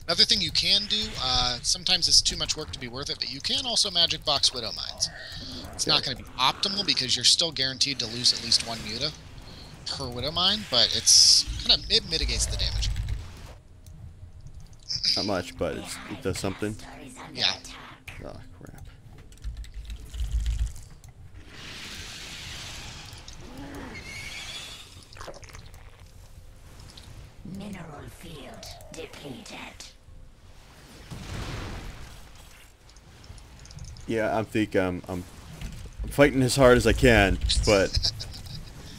Another thing you can do, sometimes it's too much work to be worth it, but you can also magic box Widow Mines. It's not going to be optimal because you're still guaranteed to lose at least one muta per Widow Mine, but it mitigates the damage. Not much, but it does something. Yeah. Oh, crap. Mineral field depleted. Yeah, I'm fighting as hard as I can, but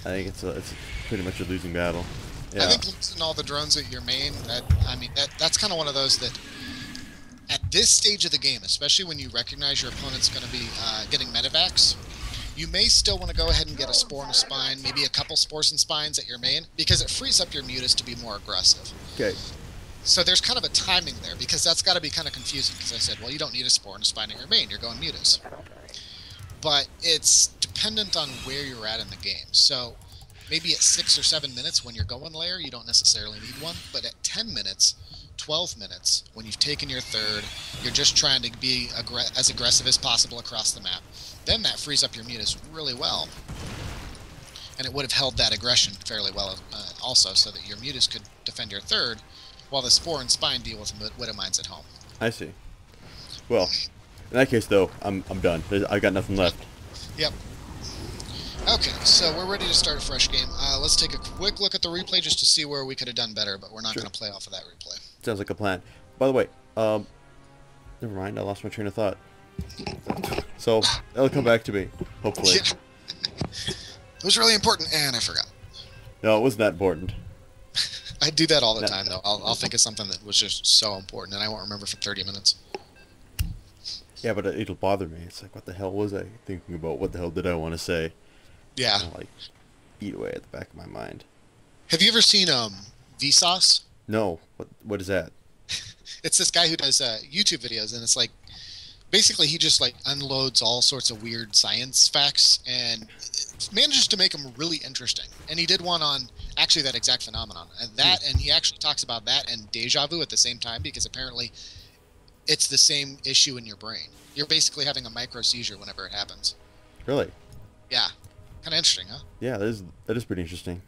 I think it's pretty much a losing battle. Yeah. I think losing all the drones at your main, that's kind of one of those that, at this stage of the game, especially when you recognize your opponent's going to be getting medevacs, you may still want to go ahead and get a Spore and a Spine, maybe a couple Spores and Spines at your main, because it frees up your mutas to be more aggressive. Okay. So there's kind of a timing there, because that's got to be kind of confusing, because I said, well, you don't need a Spore and a Spine at your main, you're going mutas. But it's dependent on where you're at in the game. So maybe at 6 or 7 minutes when you're going lair, you don't necessarily need one, but at 10 minutes, 12 minutes, when you've taken your third, you're just trying to be as aggressive as possible across the map, then that frees up your mutas really well. And it would have held that aggression fairly well also, so that your mutas could defend your third, while the Spore and Spine deal with Widow Mines at home. I see. Well, in that case, though, I'm done. I got nothing left. Yep. Okay, so we're ready to start a fresh game. Let's take a quick look at the replay just to see where we could have done better, but we're not going to play off of that replay. Sounds like a plan. By the way, never mind. I lost my train of thought. So it'll come back to me, hopefully. Yeah. It was really important, and I forgot. No, it wasn't that important. I do that all the time, though. I'll think of something that was just so important, and I won't remember for 30 minutes. Yeah, but it'll bother me. It's like, what the hell was I thinking about? What the hell did I want to say? Yeah. Like, eat away at the back of my mind. Have you ever seen Vsauce? No. What is that? It's this guy who does YouTube videos, and it's like, basically he just like unloads all sorts of weird science facts and manages to make them really interesting. And he did one on actually that exact phenomenon, and he actually talks about that and deja vu at the same time, because apparently it's the same issue in your brain. You're basically having a micro seizure whenever it happens. Really? Yeah. Kind of interesting, huh? Yeah, that is pretty interesting.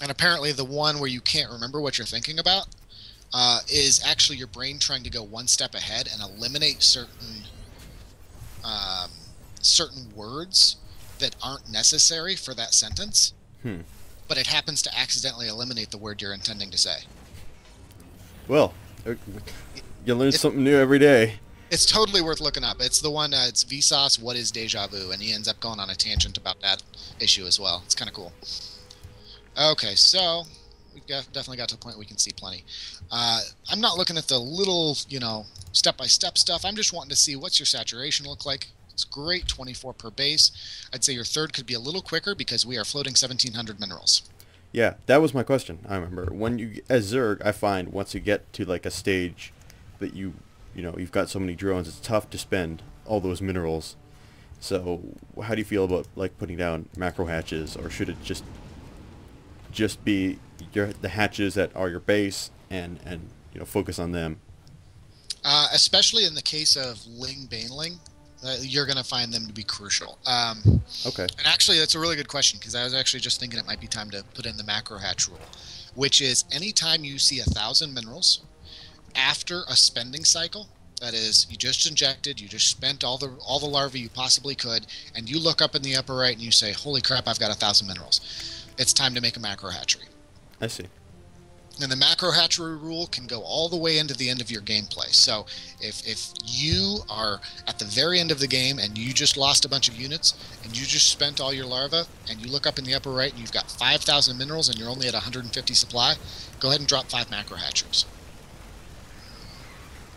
And apparently the one where you can't remember what you're thinking about is actually your brain trying to go one step ahead and eliminate certain words that aren't necessary for that sentence. But it happens to accidentally eliminate the word you're intending to say. Well, you learn something new every day. It's totally worth looking up. It's the one, it's Vsauce, What is Deja Vu? And he ends up going on a tangent about that issue as well. It's kind of cool. Okay, so we've definitely got to the point where we can see plenty. I'm not looking at the little, step-by-step stuff. I'm just wanting to see what's your saturation look like. It's great, 24 per base. I'd say your third could be a little quicker because we are floating 1,700 minerals. Yeah, that was my question. I remember when you, as Zerg, I find once you get to like a stage that you've got so many drones, it's tough to spend all those minerals. So how do you feel about like putting down macro hatches, or should it just be the hatches that are your base and focus on them? Especially in the case of Ling Baneling, you're going to find them to be crucial. Okay. And actually, that's a really good question, because I was actually just thinking it might be time to put in the macro hatch rule, which is anytime you see 1,000 minerals after a spending cycle, that is, you just injected, you just spent all the larvae you possibly could, and you look up in the upper right and you say, holy crap, I've got 1,000 minerals. It's time to make a macro hatchery. I see. And the macro hatchery rule can go all the way into the end of your gameplay. So if you are at the very end of the game and you just lost a bunch of units and you just spent all your larvae and you look up in the upper right and you've got 5,000 minerals and you're only at 150 supply, go ahead and drop 5 macro hatcheries.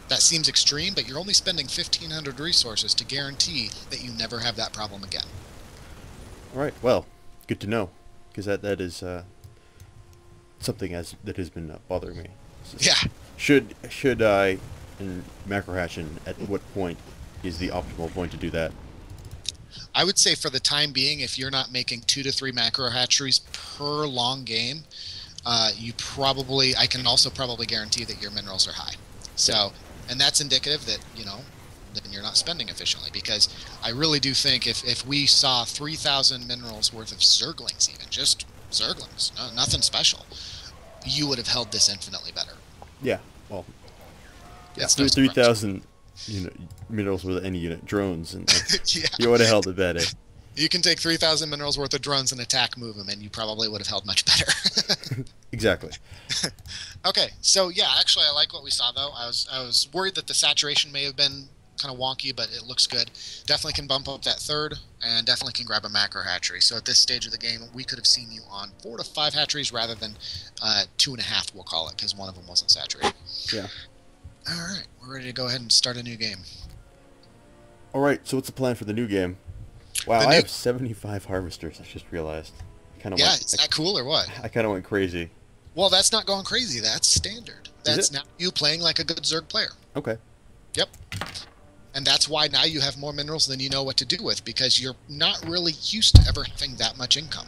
That seems extreme, but you're only spending 1,500 resources to guarantee that you never have that problem again. All right. Well, good to know, because that is something that has been bothering me. Yeah. Should I macro hatch, and at what point is the optimal point to do that? I would say for the time being, if you're not making 2 to 3 macro hatcheries per long game, I can also probably guarantee that your minerals are high. So, and that's indicative that, then you're not spending efficiently, because I really do think if we saw 3,000 minerals worth of zerglings, even just zerglings, nothing special, you would have held this infinitely better. Yeah, well, yeah, It's no 3,000 minerals with any unit drones, and yeah. you would have held it better. You can take 3,000 minerals worth of drones and attack move them, and you probably would have held much better. Exactly. Okay, so yeah, actually I like what we saw, though. I was worried that the saturation may have been kind of wonky, but it looks good. Definitely can bump up that third, and definitely can grab a macro hatchery. So at this stage of the game, we could have seen you on 4 to 5 hatcheries rather than 2.5, we'll call it, because one of them wasn't saturated. Yeah. All right, we're ready to go ahead and start a new game. All right, so what's the plan for the new game? Wow, I have 75 harvesters. I just realized. Is that cool or what? I kind of went crazy. Well, that's not going crazy. That's standard. That's now you playing like a good Zerg player. Okay. Yep. And that's why now you have more minerals than you know what to do with, because you're not really used to ever having that much income.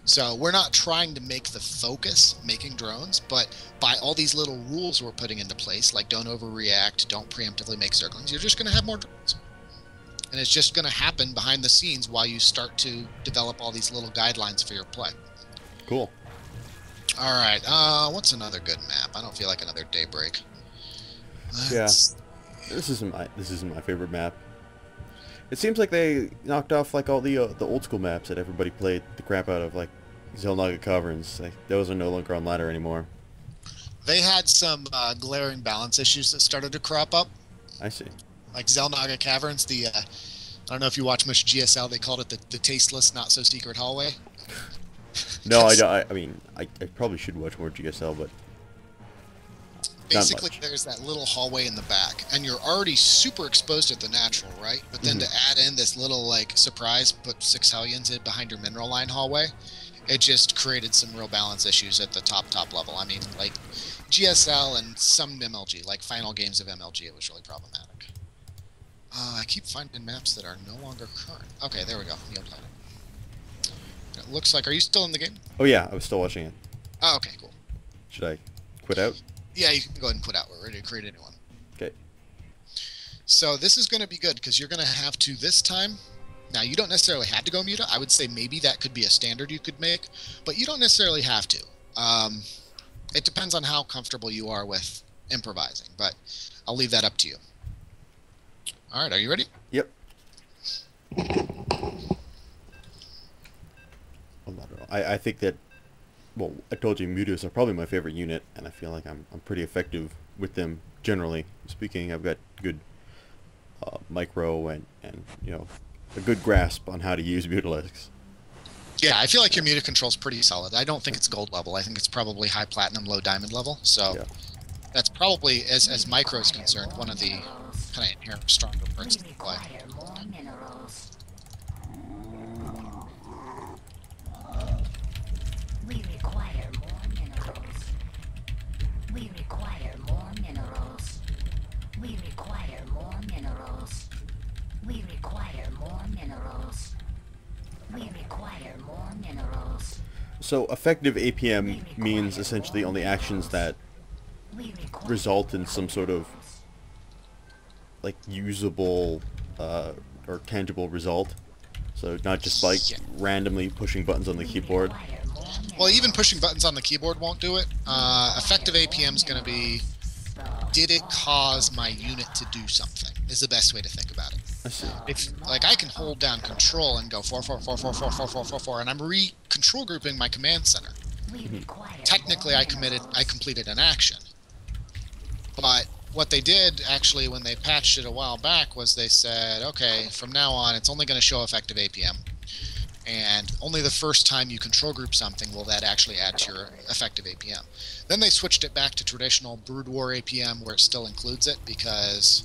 So we're not trying to make the focus making drones, but by all these little rules we're putting into place, like don't overreact, don't preemptively make zerglings, you're just going to have more drones. And it's just going to happen behind the scenes while you start to develop all these little guidelines for your play. Cool. All right. What's another good map? I don't feel like another Daybreak. Yeah. This isn't my favorite map. It seems like they knocked off like all the old school maps that everybody played the crap out of, like Zelnaga Caverns. Those are no longer on ladder anymore. They had some glaring balance issues that started to crop up. I see. Like Zelnaga Caverns, I don't know if you watch much GSL, they called it the tasteless, not so secret hallway. No, I don't. I mean, I probably should watch more GSL, but basically there's that little hallway in the back, and you're already super exposed at the natural, right? But then to add in this little like surprise, put 6 Hellions in behind your mineral line hallway, it just created some real balance issues at the top level. I mean, like GSL and some MLG, like final games of MLG, it was really problematic. I keep finding maps that are no longer current. Okay, there we go. Neoplanet. It looks like... Are you still in the game? Oh yeah, I was still watching it. Oh, okay, cool. Should I quit out? Yeah, you can go ahead and quit out. We're ready to create a new one. Okay. So this is going to be good, because you're going to have to, this time... Now, you don't necessarily have to go muta. I would say maybe that could be a standard you could make, but you don't necessarily have to. It depends on how comfortable you are with improvising, but I'll leave that up to you. All right, are you ready? Yep. I think that, well, I told you mutas are probably my favorite unit, and I feel like I'm pretty effective with them generally speaking. I've got good micro and a good grasp on how to use mutalisks. Yeah, I feel like your muta control's pretty solid. I don't think it's gold level. I think it's probably high platinum, low diamond level. So that's probably, as micro is concerned, one of the kind of inherent stronger parts of the play. We require more minerals. We require more minerals. We require more minerals. We require more minerals. We require more minerals. So effective APM means essentially only actions that result in some sort of like usable or tangible result. So not just like randomly pushing buttons on the keyboard. Well, even pushing buttons on the keyboard won't do it. Effective APM is going to be, did it cause my unit to do something? Is the best way to think about it. I see. If like I can hold down control and go 4 4 4 4 4 4 4 4 4, and I'm control grouping my command center. Technically, I completed an action. But what they did actually when they patched it a while back was they said, okay, from now on it's only going to show effective APM, and only the first time you control group something will that actually add to your effective APM. Then they switched it back to traditional Brood War APM where it still includes it because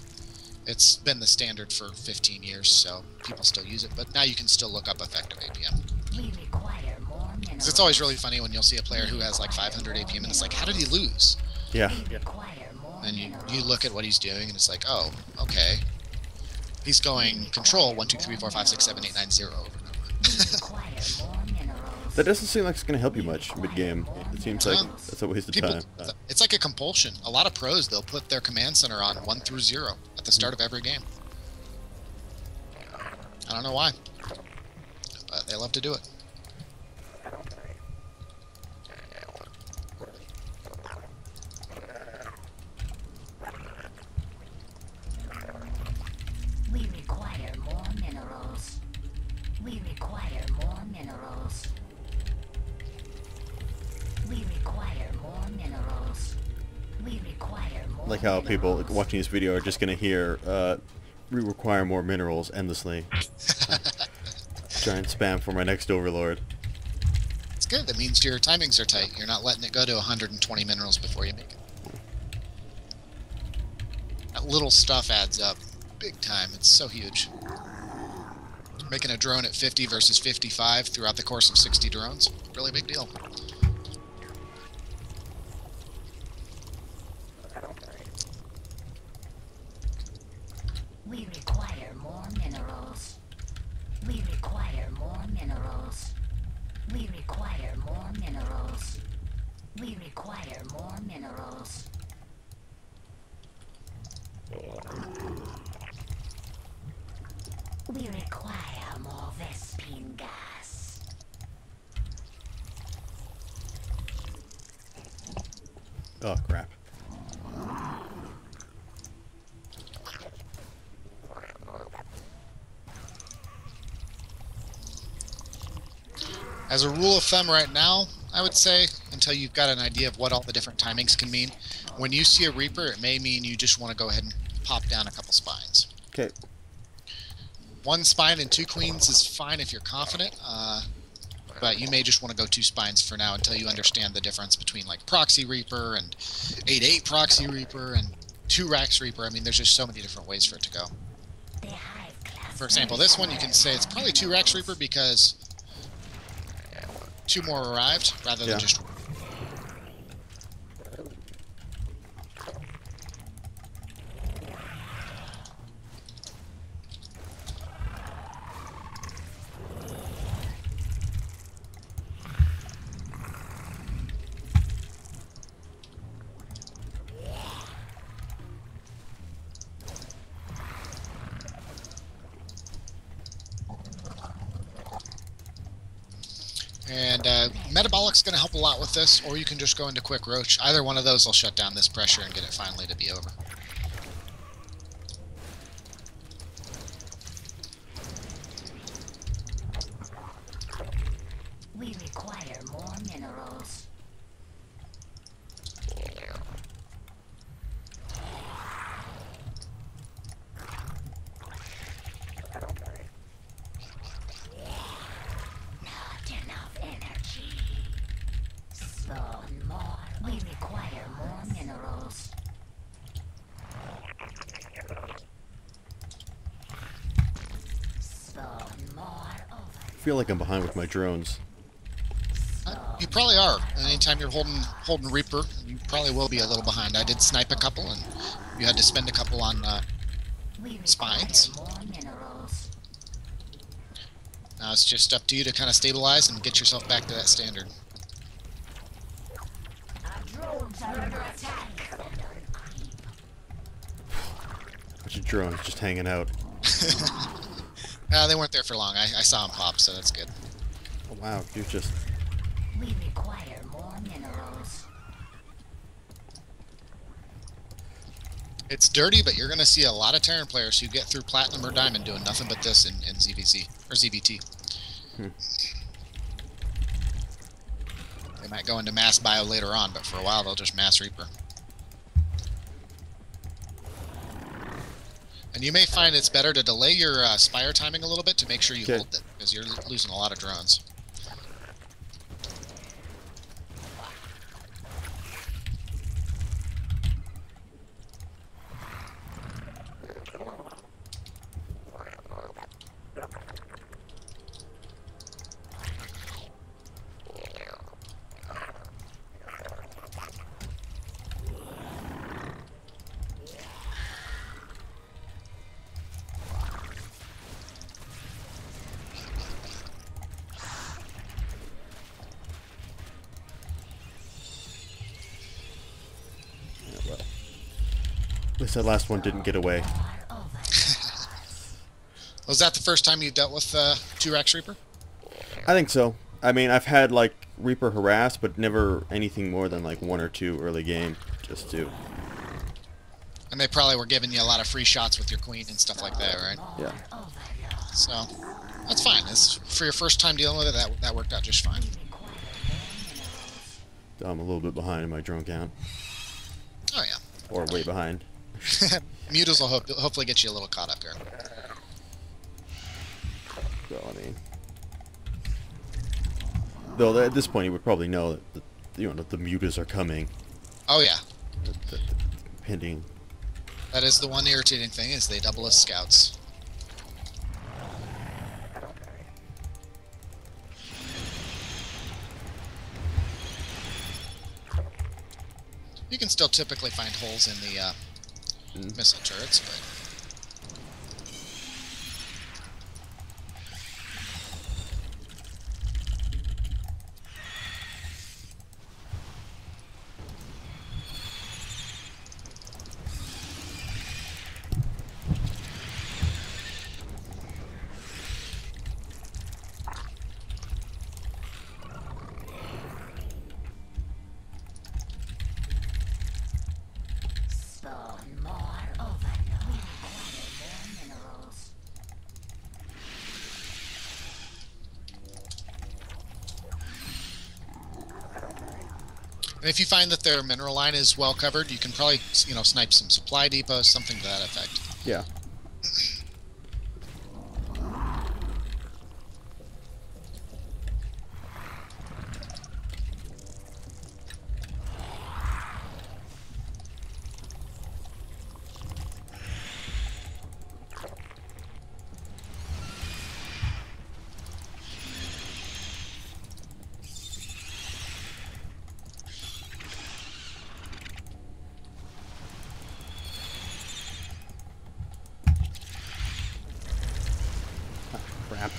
it's been the standard for 15 years, so people still use it, but now you can still look up effective APM. Because it's always really funny when you'll see a player who has like 500 APM and it's like, how did he lose? Yeah. And you look at what he's doing and it's like, oh, okay. He's going control 1 2 3 4 5 6 7 8 9 0 over and over. That doesn't seem like it's going to help you much mid-game. It seems like that's a waste of time. It's like a compulsion. A lot of pros, they'll put their command center on 1 through 0 at the start of every game. I don't know why, but they love to do it. We require more minerals. We require more minerals. We require more minerals. We require more Like how people minerals. watching this video are just going to hear, we require more minerals endlessly. Try and spam for my next overlord. It's good. That means your timings are tight. You're not letting it go to 120 minerals before you make it. That little stuff adds up big time. It's so huge. Making a drone at 50 versus 55 throughout the course of 60 drones, really big deal. We require more minerals. We require more minerals. We require more minerals. We require more minerals. We require more Vespine gas. Oh, crap. As a rule of thumb right now, I would say, until you've got an idea of what all the different timings can mean, when you see a Reaper, it may mean you just want to go ahead and pop down a couple spines. Okay. 1 spine and 2 queens is fine if you're confident, but you may just want to go 2 spines for now until you understand the difference between like Proxy Reaper and 8-8 Proxy Reaper and 2 Rax Reaper. I mean, there's just so many different ways for it to go. For example, this one you can say it's probably 2 Rax Reaper because 2 more arrived rather than just. And Metabolic's going to help a lot with this, or you can just go into Quick Roach. Either one of those will shut down this pressure and get it finally to be over. We require more minerals. Not enough energy. Spawn more. We require more minerals. Spawn more over. I feel like I'm behind with my drones. You probably are. Anytime you're holding Reaper, you probably will be a little behind. I did snipe a couple, and you had to spend a couple on We require spines. more minerals. Now it's just up to you to kind of stabilize and get yourself back to that standard. Our drones are under attack. Bunch of drones just hanging out. They weren't there for long. I saw them pop, so that's good. Oh, wow, you're just... We require more minerals. It's dirty, but you're going to see a lot of Terran players who get through Platinum or Diamond doing nothing but this in ZVZ, or ZVT. They might go into Mass Bio later on, but for a while they'll just Mass Reaper. And you may find it's better to delay your Spire timing a little bit to make sure you hold it, because you're losing a lot of drones. At least that last one didn't get away. Was that the first time you dealt with 2 Rex Reaper? I think so. I mean, I've had, like, Reaper harass, but never anything more than, like, 1 or 2 early game. Just 2. And they probably were giving you a lot of free shots with your queen and stuff like that, right? Yeah. So, that's fine. For your first time dealing with it, that worked out just fine. I'm a little bit behind in my drone count. Oh, yeah. Or way behind. Mutas will hopefully get you a little caught up here. So, I mean... Though, at this point, you would probably know that the mutas are coming. Oh, yeah. The pending. That is the one irritating thing, is they double as scouts. You can still typically find holes in the missile turrets, but... Spawn more overlord. More minerals. And if you find that their mineral line is well covered, you can probably, snipe some supply depots, something to that effect. Yeah. Crap.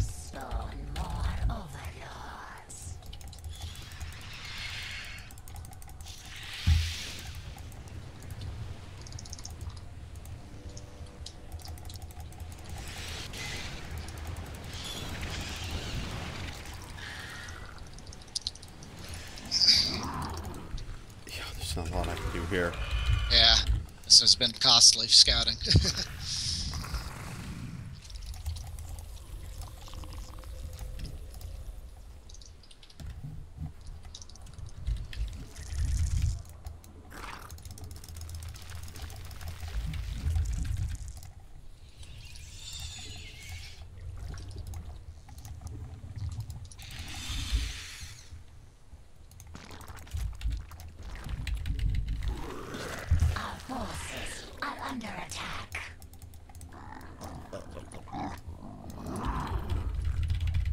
Spawn more overlords. Yeah, there's not a lot I can do here. Yeah, this has been costly scouting. Our forces are under attack.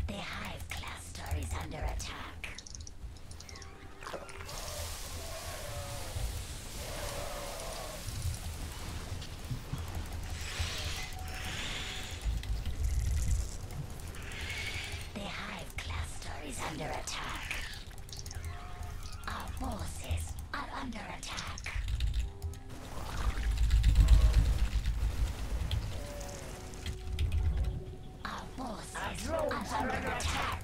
The hive cluster is under attack. The hive cluster is under attack. Our forces are under attack. Our forces are under attack.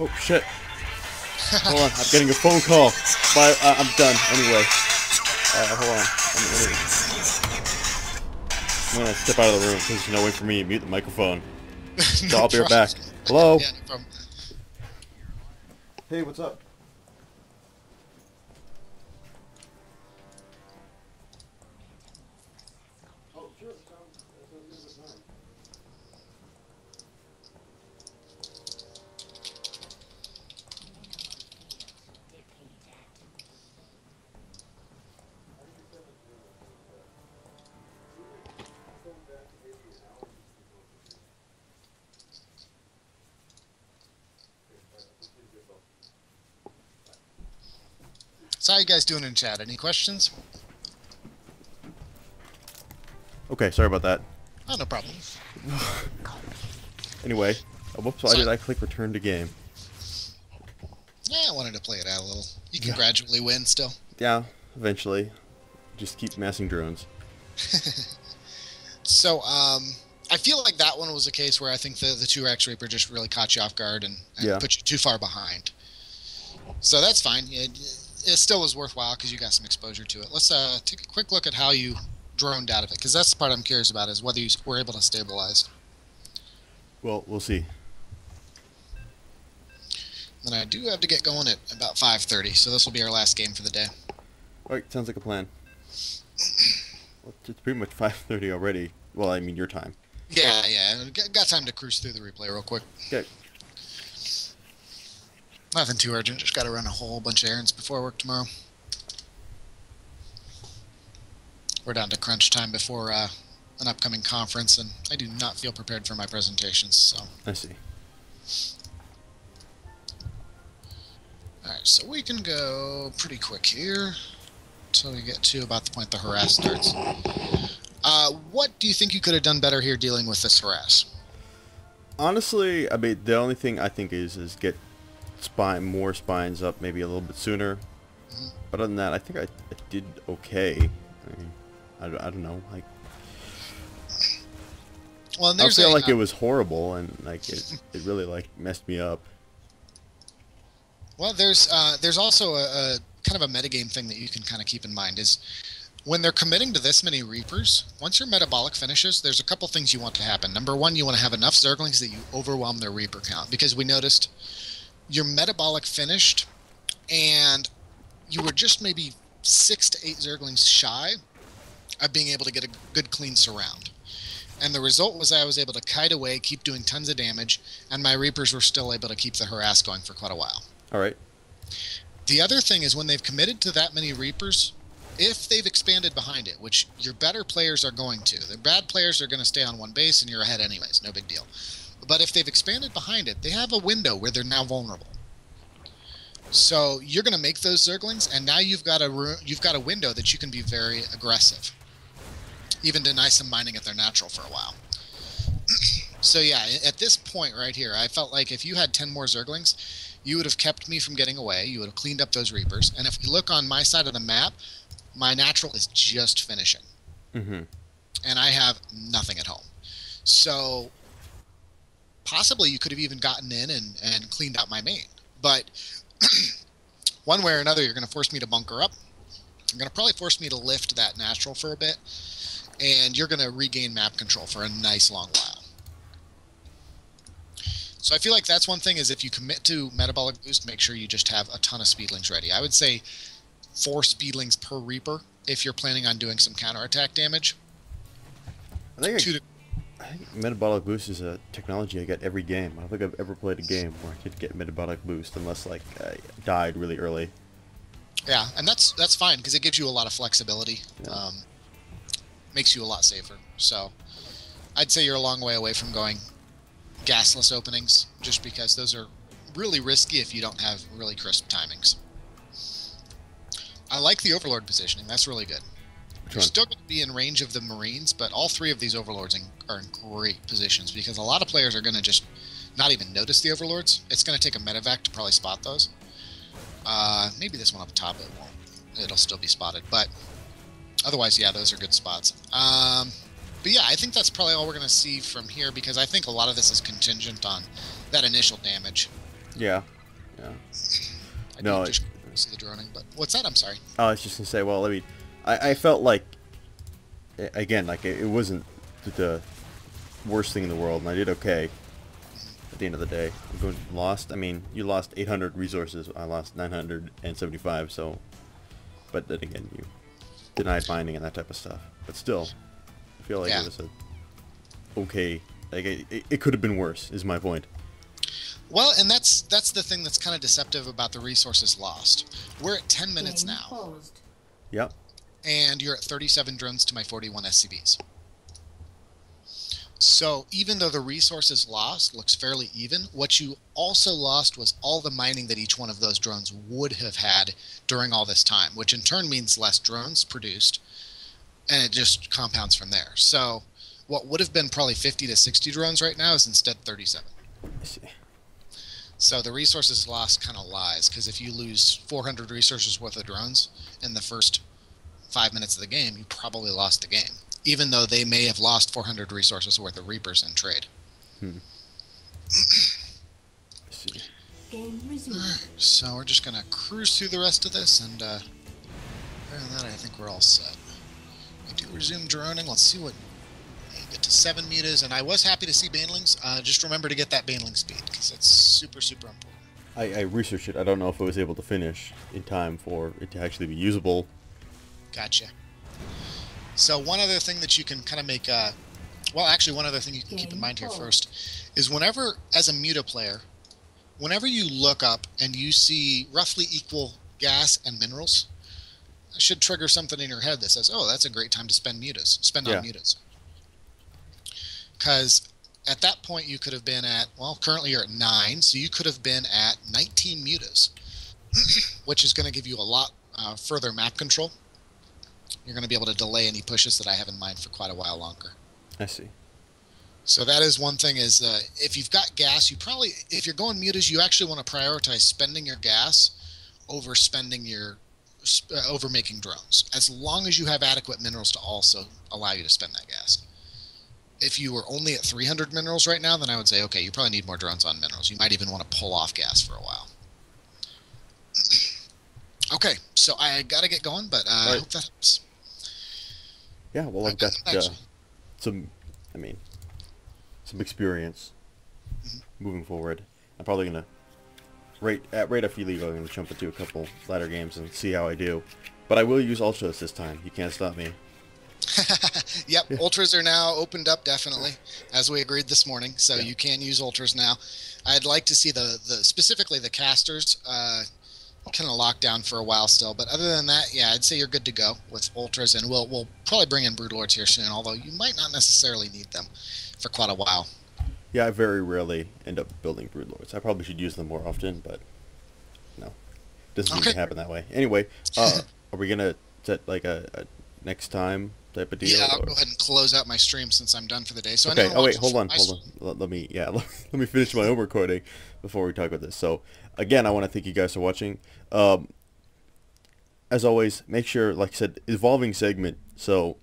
Oh shit! Hold on, I'm getting a phone call. But I'm done anyway. Hold on. I'm gonna step out of the room because there's no way for me to mute the microphone. So I'll be right back. Hello. Yeah, no problem. Hey, what's up? So how you guys doing in chat? Any questions? Okay, sorry about that. Oh, no problem. Anyway, whoops, why did I click return to game? Yeah, I wanted to play it out a little. You can gradually win still. Yeah, eventually. Just keep massing drones. So, I feel like that one was a case where I think the 2X Reaper just really caught you off guard and put you too far behind. So that's fine. It still was worthwhile because you got some exposure to it. Let's take a quick look at how you droned out of it, because that's the part I'm curious about, is whether you were able to stabilize. Well, we'll see. Then I do have to get going at about 5:30, so this will be our last game for the day. Alright, sounds like a plan. Well, it's pretty much 5:30 already. Well, I mean your time. Yeah. Got time to cruise through the replay real quick. Okay. Nothing too urgent. Just got to run a whole bunch of errands before work tomorrow. We're down to crunch time before an upcoming conference, and I do not feel prepared for my presentations. So I see. all right, so we can go pretty quick here until we get to about the point the harass starts. What do you think you could have done better here dealing with this harass? Honestly, I mean, the only thing I think is get more spines up maybe a little bit sooner. Mm-hmm. But other than that, I think I did okay. I mean, I don't know. Like, well, and I there's feel like it was horrible, and like it really like messed me up. Well, there's also a kind of a metagame thing that you can kind of keep in mind is when they're committing to this many Reapers, once your metabolic finishes, there's a couple things you want to happen. Number one, you want to have enough Zerglings that you overwhelm their Reaper count, because we noticed your metabolic finished and you were just maybe 6 to 8 Zerglings shy of being able to get a good clean surround. And the result was I was able to kite away, keep doing tons of damage, and my Reapers were still able to keep the harass going for quite a while. All right. The other thing is when they've committed to that many Reapers, if they've expanded behind it, which your better players are going to, the bad players are going to stay on one base and you're ahead anyways, no big deal. But if they've expanded behind it, they have a window where they're now vulnerable. So you're going to make those Zerglings, and now you've got a window that you can be very aggressive, even deny some mining at their natural for a while. So yeah, at this point right here, I felt like if you had 10 more Zerglings, you would have kept me from getting away. You would have cleaned up those Reapers. And if you look on my side of the map, my natural is just finishing. Mm-hmm. And I have nothing at home. So possibly you could have even gotten in and cleaned out my main. But one way or another, you're going to force me to bunker up. You're going to probably force me to lift that natural for a bit. And you're going to regain map control for a nice long while. So I feel like that's one thing, is if you commit to metabolic boost, make sure you just have a ton of speedlings ready. I would say 4 speedlings per Reaper if you're planning on doing some counterattack damage. I think metabolic boost is a technology I get every game. I don't think I've ever played a game where I could get metabolic boost unless like I died really early. Yeah, and that's fine because it gives you a lot of flexibility. Yeah. Makes you a lot safer. So I'd say you're a long way away from going gasless openings, just because those are really risky if you don't have really crisp timings. I like the Overlord positioning. That's really good. You're still going to be in range of the Marines, but all 3 of these Overlords are in great positions because a lot of players are going to just not even notice the Overlords. It's going to take a medevac to probably spot those. Maybe this one up top, it won't. It'll still be spotted, but otherwise, yeah, those are good spots. But yeah, I think that's probably all we're going to see from here, because I think a lot of this is contingent on that initial damage. Yeah. Yeah. I do No. just see the droning, but what's that? I'm sorry. I was just gonna say. Well, I mean, I felt like again, like it wasn't the worst thing in the world, and I did okay at the end of the day. I'm going lost. I mean, you lost 800 resources. I lost 975. So, but then again, you denied mining and that type of stuff. But still, I feel like Yeah. it was a okay. Like it could have been worse. Is my point. Well, and that's the thing that's kind of deceptive about the resources lost. We're at 10 minutes Game now, paused. Yep. and you're at 37 drones to my 41 SCVs. So even though the resources lost looks fairly even, what you also lost was all the mining that each one of those drones would have had during all this time, which in turn means less drones produced, and it just compounds from there. So what would have been probably 50 to 60 drones right now is instead 37. I see. So the resources lost kind of lies, because if you lose 400 resources worth of drones in the first 5 minutes of the game, you probably lost the game, even though they may have lost 400 resources worth of Reapers in trade. I see. Game resumed. So we're just going to cruise through the rest of this, and other than that, I think we're all set. We do resume droning. Let's see what we get to 7 meters, and I was happy to see banelings. Just remember to get that baneling speed, because that's super, super important. I researched it. I don't know if I was able to finish in time for it to actually be usable. Gotcha. So one other thing that you can kind of make, well, actually, one other thing you can keep in mind here first is whenever, as a Muta player, whenever you look up and you see roughly equal gas and minerals, it should trigger something in your head that says, oh, that's a great time to spend Yeah. on mutas. Because at that point you could have been at, well, currently you're at 9, so you could have been at 19 mutas, which is going to give you a lot further map control. You're going to be able to delay any pushes that I have in mind for quite a while longer. I see. So that is one thing is if you've got gas, you probably, if you're going mutas, you actually want to prioritize spending your gas over spending your, over making drones, as long as you have adequate minerals to also allow you to spend that gas. If you were only at 300 minerals right now, then I would say, okay, you probably need more drones on minerals. You might even want to pull off gas for a while. Okay, so I got to get going, but I hope that helps. Yeah, well, I've got Actually. some, I mean, some experience moving forward. I'm probably gonna right after you leave, I'm gonna jump into a couple ladder games and see how I do. But I will use ultras this time. You can't stop me. Yep, ultras are now opened up, definitely, as we agreed this morning. So you can use ultras now. I'd like to see the specifically the casters kind of locked down for a while still, but other than that, yeah, I'd say you're good to go with ultras, and we'll probably bring in broodlords here soon, although you might not necessarily need them for quite a while. Yeah, I very rarely end up building broodlords. I probably should use them more often, but no, doesn't seem to happen that way. Anyway, are we gonna set like a next time type of deal? Yeah, I'll go ahead and close out my stream since I'm done for the day. So Okay. anyone Oh wait, watching hold on. my Let me let me finish my own recording before we talk about this. So again, I want to thank you guys for watching. As always, make sure, like I said, evolving segment. So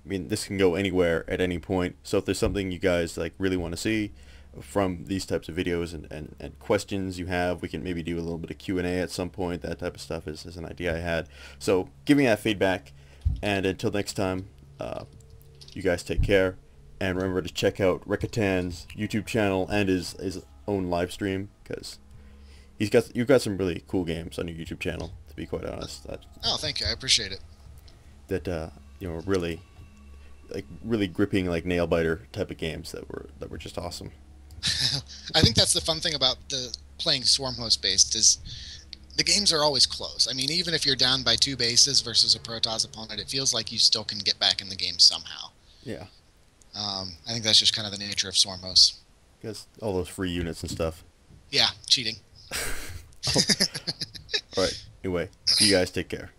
I mean, this can go anywhere at any point. So if there's something you guys like really want to see from these types of videos and questions you have, we can maybe do a little bit of Q&A at some point. That type of stuff is an idea I had. So give me that feedback. And until next time, you guys take care. And remember to check out Rekatan's YouTube channel and his own live stream, because you've got some really cool games on your YouTube channel, to be quite honest. Oh, thank you. I appreciate it. That really gripping, like nail biter type of games that were just awesome. I think that's the fun thing about the playing Swarm host based is the games are always close. I mean, even if you're down by 2 bases versus a Protoss opponent, it feels like you still can get back in the game somehow. Yeah. I think that's just kind of the nature of Swarm hosts. Because all those free units and stuff. Yeah, cheating. All right. Anyway, you guys take care.